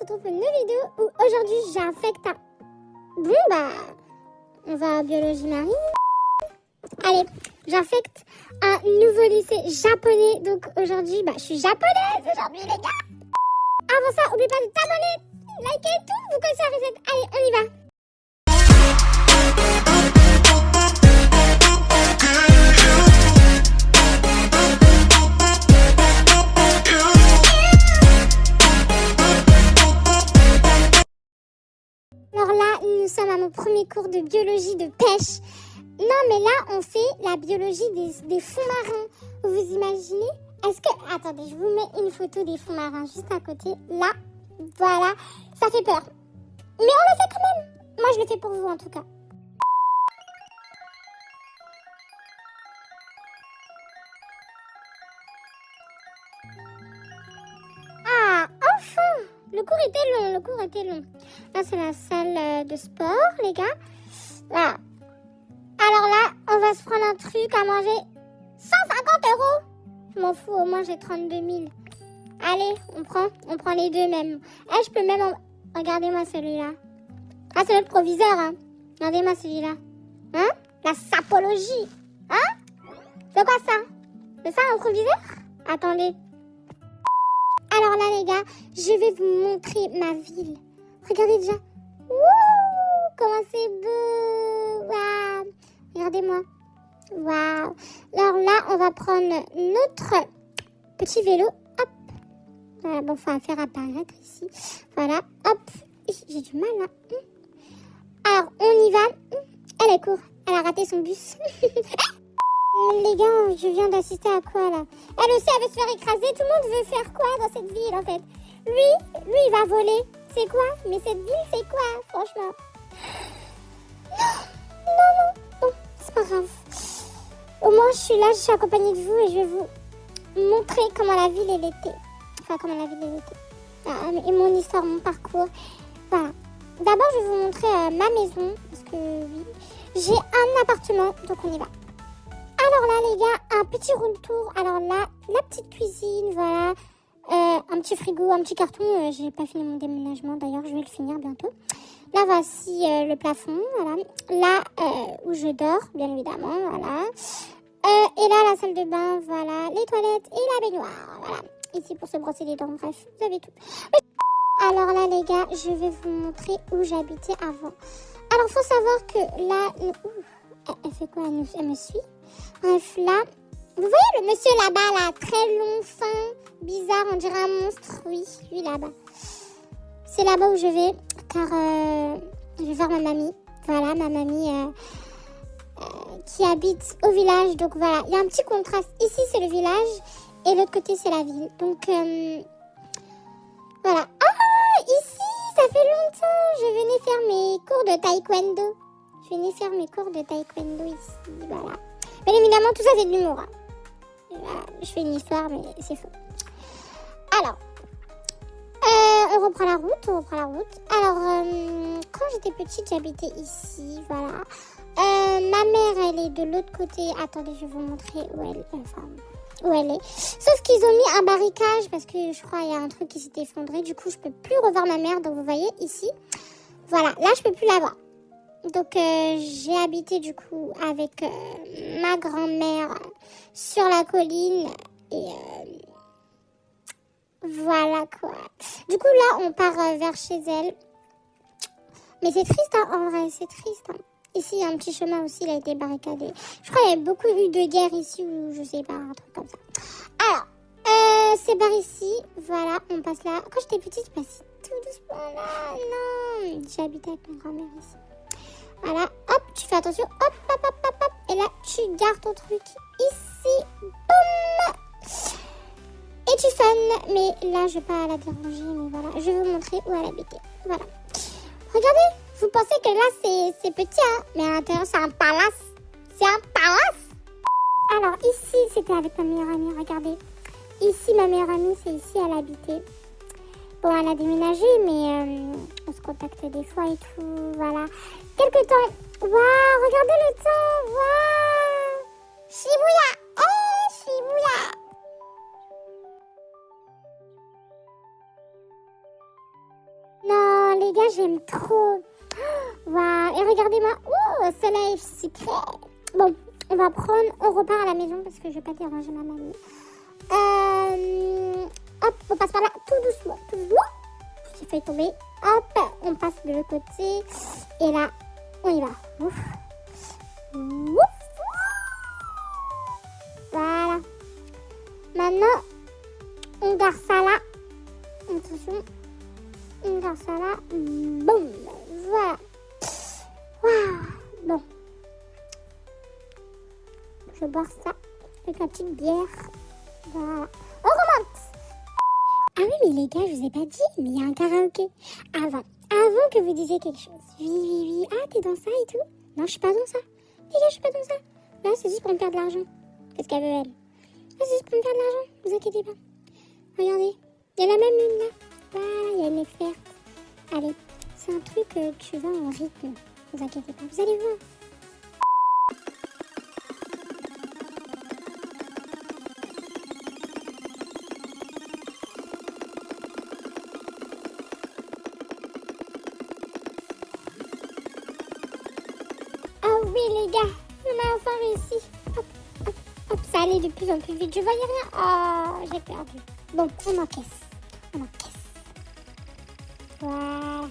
retrouve pour une nouvelle vidéo où aujourd'hui j'infecte un... Bon bah, on va à biologie marine. Allez, j'infecte un nouveau lycée japonais. Donc aujourd'hui, bah je suis japonaise aujourd'hui les gars. Avant ça, n'oubliez pas de t'abonner, liker et tout. Vous connaissez la recette. Allez, on y va. Alors là, nous sommes à mon premier cours de biologie de pêche. Non, mais là, on fait la biologie des fonds marins. Vous imaginez? Est-ce que... Attendez, je vous mets une photo des fonds marins juste à côté. Là, voilà. Ça fait peur. Mais on le fait quand même. Moi, je le fais pour vous, en tout cas. Ah, enfin! Le cours était long. Là, c'est la salle de sport, les gars. Voilà. Alors là, on va se prendre un truc à manger. 150 €. Je m'en fous, au moins j'ai 32 000. Allez, on prend les deux même. Eh, je peux même... Regardez-moi celui-là. Ah, c'est notre proviseur, hein. Regardez-moi celui-là. Hein? La sapologie. Hein? C'est quoi ça? C'est ça un proviseur? Attendez. Alors là, les gars, je vais vous montrer ma ville. Regardez déjà. Wouh! Comment c'est beau! Waouh! Regardez-moi. Waouh! Alors là, on va prendre notre petit vélo. Hop! Voilà, bon, faut faire apparaître ici. Voilà, hop! J'ai du mal, là. Alors, on y va. Elle est court. Elle a raté son bus. Les gars, je viens d'assister à quoi, là? Elle aussi, elle veut se faire écraser. Tout le monde veut faire quoi dans cette ville, en fait? Lui, il va voler. C'est quoi? Mais cette ville, c'est quoi, franchement? Non. Bon, c'est pas grave. Au moins, je suis là, je suis accompagnée de vous et je vais vous montrer comment la ville, elle était. Enfin, comment la ville, elle était. Ah, et mon histoire, mon parcours. Voilà. D'abord, je vais vous montrer ma maison. Parce que, oui, j'ai un appartement, donc on y va. Alors là, les gars, un petit room tour. Alors là, la petite cuisine, voilà. Un petit frigo, un petit carton. J'ai pas fini mon déménagement, d'ailleurs, je vais le finir bientôt. Là, voici le plafond, voilà. Là, où je dors, bien évidemment, voilà. Et là, la salle de bain, voilà. Les toilettes et la baignoire, voilà. Ici, pour se brosser les dents, bref, vous avez tout. Alors là, les gars, je vais vous montrer où j'habitais avant. Alors, faut savoir que là... elle fait quoi? Elle me suit? Bref, là... Vous voyez le monsieur là-bas, là, très long, fin, bizarre, on dirait un monstre. Oui, lui là-bas. C'est là-bas où je vais, car je vais voir ma mamie. Voilà, ma mamie qui habite au village. Donc voilà, il y a un petit contraste. Ici, c'est le village et l'autre côté, c'est la ville. Donc voilà. Ah, ici, ça fait longtemps. Je venais faire mes cours de taekwondo. Ici, voilà. Bien évidemment, tout ça, c'est de l'humour. Hein. Voilà, je fais une histoire, mais c'est faux. Alors, on reprend la route. Alors, quand j'étais petite, j'habitais ici, voilà. Ma mère, elle est de l'autre côté. Attendez, je vais vous montrer où elle est. Sauf qu'ils ont mis un barricage parce que je crois qu'il y a un truc qui s'est effondré. Du coup, je peux plus revoir ma mère. Donc, vous voyez, ici, voilà. Là, je peux plus la voir. Donc, j'ai habité, du coup, avec ma grand-mère sur la colline. Et... voilà quoi. Du coup là on part vers chez elle. Mais c'est triste hein, en vrai, c'est triste. Hein. Ici il y a un petit chemin aussi, il a été barricadé. Je crois qu'il y a beaucoup eu de guerre ici ou je sais pas, un truc comme ça. Alors, c'est par ici, voilà, on passe là. Quand j'étais petite, je passais tout doucement là. Non, j'ai habité avec ma grand-mère ici. Voilà, hop, tu fais attention, hop. Et là tu gardes ton truc ici, boum. Et tu sonnes, mais là, je vais pas la déranger, mais voilà, je vais vous montrer où elle habitait. Voilà. Regardez, vous pensez que là, c'est petit, hein, mais à l'intérieur, c'est un palace. C'est un palace. Alors, ici, c'était avec ma meilleure amie, regardez. Ici, ma meilleure amie, c'est ici, elle habitait. Bon, elle a déménagé, mais on se contactait des fois et tout, voilà. Quelque temps, waouh, regardez le temps, waouh. Shibuya, Shibuya. gars, j'aime trop. Waouh. Et regardez-moi. Oh, celle-là est secret. Bon, on repart à la maison parce que je vais pas déranger ma mamie. Hop, on passe par là, tout doucement, tout doucement. J'ai failli tomber. Hop, on passe de l'autre côté. Et là, on y va. Ouf. Ouf. Voilà. Maintenant, on garde ça là. Attention. On garde ça là. Boum. Voilà. Waouh. Bon. Je vais boire ça avec ma petite bière. Voilà. On remonte. Ah oui, mais les gars, je vous ai pas dit, mais il y a un karaoké. Avant que vous disiez quelque chose. Oui. Ah, t'es dans ça et tout? Non, je suis pas dans ça. Les gars, je suis pas dans ça. Là, c'est juste pour me faire de l'argent. Qu'est-ce qu'elle veut, elle? Là, c'est juste pour me faire de l'argent. Vous inquiétez pas. Regardez. Il y en a même une là. Voilà, il y a une offerte. Allez, c'est un truc que tu vas en rythme. Vous inquiétez pas. Vous allez voir. Oui les gars, on a enfin réussi. Hop, ça allait de plus en plus vite. Je voyais rien. Oh, j'ai perdu. Bon, on encaisse. Voilà.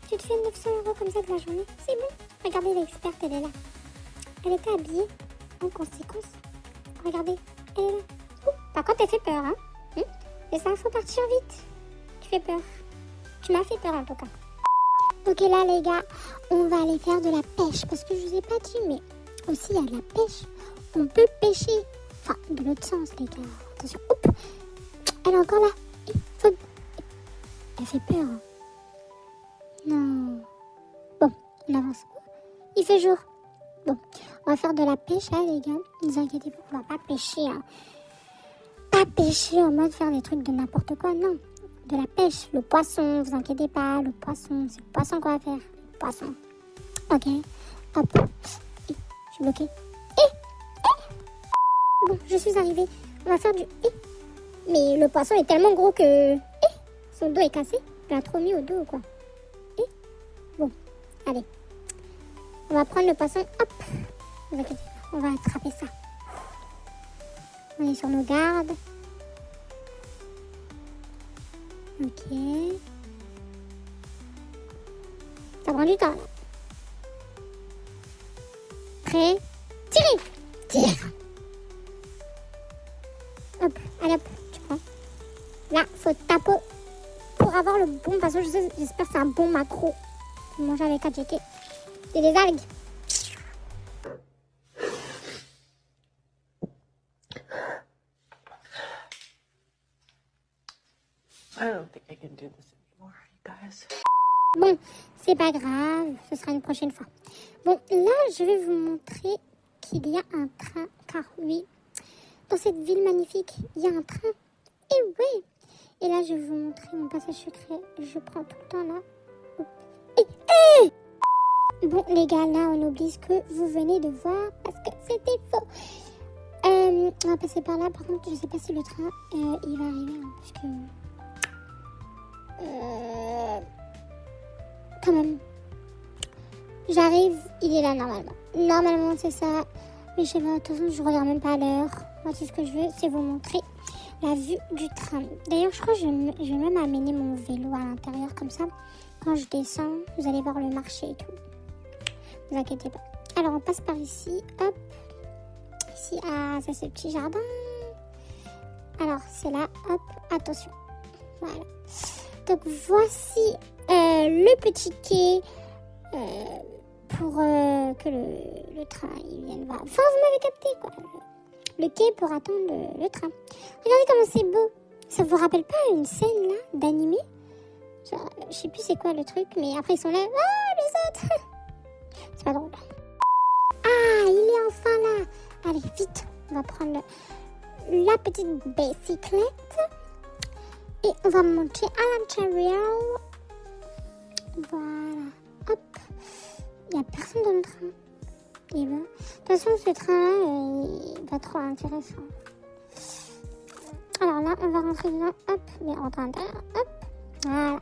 Tu te fais 900 € comme ça de la journée. C'est bon. Regardez l'experte, elle est là. Elle était habillée en conséquence. Regardez, elle est là. Par contre, elle fait peur, hein. Mais ça, faut partir vite. Tu fais peur. Tu m'as fait peur en tout cas. Ok là les gars, on va aller faire de la pêche parce que je vous ai pas dit mais aussi il y a de la pêche. On peut pêcher. Enfin, de l'autre sens les gars. Attention, hop. Elle est encore là. Elle fait peur. Hein. Non. Bon, on avance. Il fait jour. Bon, on va faire de la pêche là les gars. Ne vous inquiétez pas, on va pas pêcher. Hein. Pas pêcher en mode faire des trucs de n'importe quoi, non. De la pêche, le poisson, vous inquiétez pas, le poisson, c'est le poisson qu'on va faire, le poisson. Ok, hop, je suis bloquée. Bon, je suis arrivée, on va faire du mais le poisson est tellement gros que son dos est cassé, il a trop mis au dos ou quoi. Bon, allez, on va prendre le poisson, hop, vous inquiétez pas, on va attraper ça. On est sur nos gardes. Ok. Ça prend du temps là. Prêt? Tirez! Tire! Hop, allez hop, tu prends. Là, faut taper pour avoir le bon poisson. J'espère que c'est un bon macro. Pour manger avec AJK. C'est des algues. I don't think I can do this anymore, you guys. Bon, c'est pas grave, ce sera une prochaine fois. Bon, là, je vais vous montrer qu'il y a un train, car oui, dans cette ville magnifique, il y a un train. Et oui, et là, je vais vous montrer mon passage secret. Je prends tout le temps là. Bon, les gars, là, on oublie ce que vous venez de voir, parce que c'était faux. On va passer par là, par contre, je sais pas si le train, il va arriver, hein, parce que... quand même. J'arrive, il est là normalement. Normalement c'est ça. Mais je sais pas, de toute façon je regarde même pas l'heure. Moi tout ce que je veux c'est vous montrer la vue du train. D'ailleurs je crois que je vais même amener mon vélo à l'intérieur comme ça. Quand je descends, vous allez voir le marché et tout. Ne vous inquiétez pas. Alors on passe par ici. Hop. Ici, ah ça c'est le petit jardin. Alors c'est là, hop, attention. Voilà. Donc voici le petit quai pour que le train il vienne voir. Enfin vous m'avez capté quoi. Le quai pour attendre le train. Regardez comment c'est beau. Ça vous rappelle pas une scène là d'animé? Genre, je sais plus c'est quoi le truc, mais après ils sont là. Ah les autres. C'est pas drôle. Ah il est enfin là. Allez vite, on va prendre la petite bicyclette. Et on va monter à l'intérieur. Voilà. Hop. Il n'y a personne dans le train. Et ben, de toute façon, ce train-là, il va trop intéressant. Alors là, on va rentrer dedans. Hop. Mais on rentre à l'intérieur. Hop. Voilà.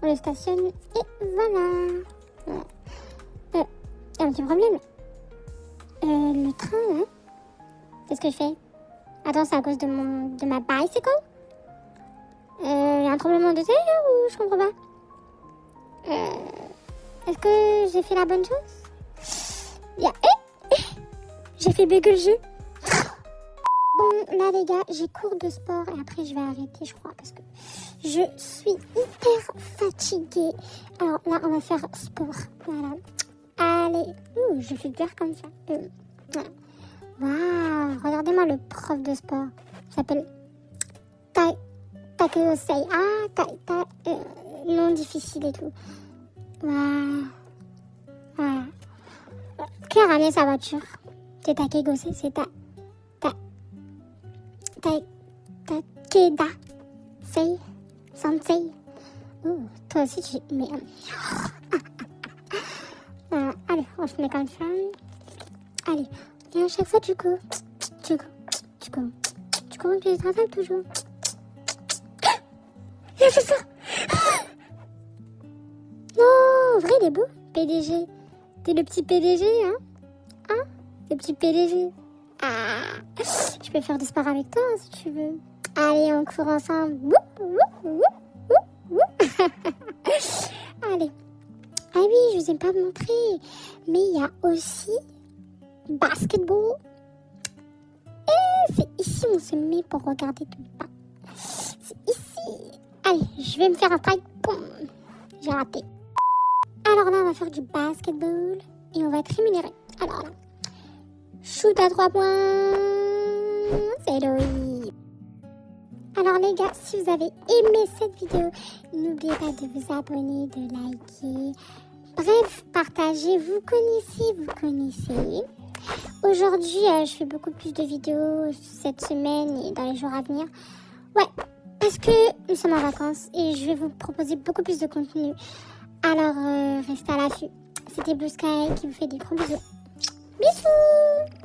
On le stationne et voilà. Il y a un petit problème. Le train, là. Qu'est-ce que je fais? Attends, c'est à cause de ma bicycle? Il y a un tremblement de terre ou je comprends pas? Est-ce que j'ai fait la bonne chose? J'ai fait bugger le jeu. Bon, là, les gars, j'ai cours de sport et après, je vais arrêter, je crois, parce que je suis hyper fatiguée. Alors là, on va faire sport. Voilà. Allez. Je fais peur comme ça. Voilà. Waouh, regardez-moi le prof de sport. Il s'appelle Takeo-sei. Nom difficile et tout. Waouh. Voilà. Qui a ramené sa voiture? C'est Takeo-sei, c'est Takeda. Sei. Sensei. Toi aussi, tu... Mais... allez, on se met comme ça. Allez. Et à chaque fois, tu cours, tu travailles toujours. Il a fait ça. Non, en vrai, il est beau, PDG. T'es le petit PDG, hein? Hein? Le petit PDG. Je peux faire du sport avec toi, si tu veux. Allez, on court ensemble. Allez. Ah oui, je vous ai pas montré. Mais il y a aussi... basketball. Et c'est ici où on se met pour regarder tout le temps. C'est ici. Allez, je vais me faire un strike. Boum. J'ai raté. Alors là, on va faire du basketball. Et on va être rémunéré. Alors là, shoot à 3 points. C'est Loïc. Alors les gars, si vous avez aimé cette vidéo, n'oubliez pas de vous abonner, de liker. Bref, partagez. Vous connaissez. Aujourd'hui, je fais beaucoup plus de vidéos cette semaine et dans les jours à venir. Ouais, parce que nous sommes en vacances et je vais vous proposer beaucoup plus de contenu. Alors, restez à l'affût. C'était Blue Sky qui vous fait des gros bisous. Bisous!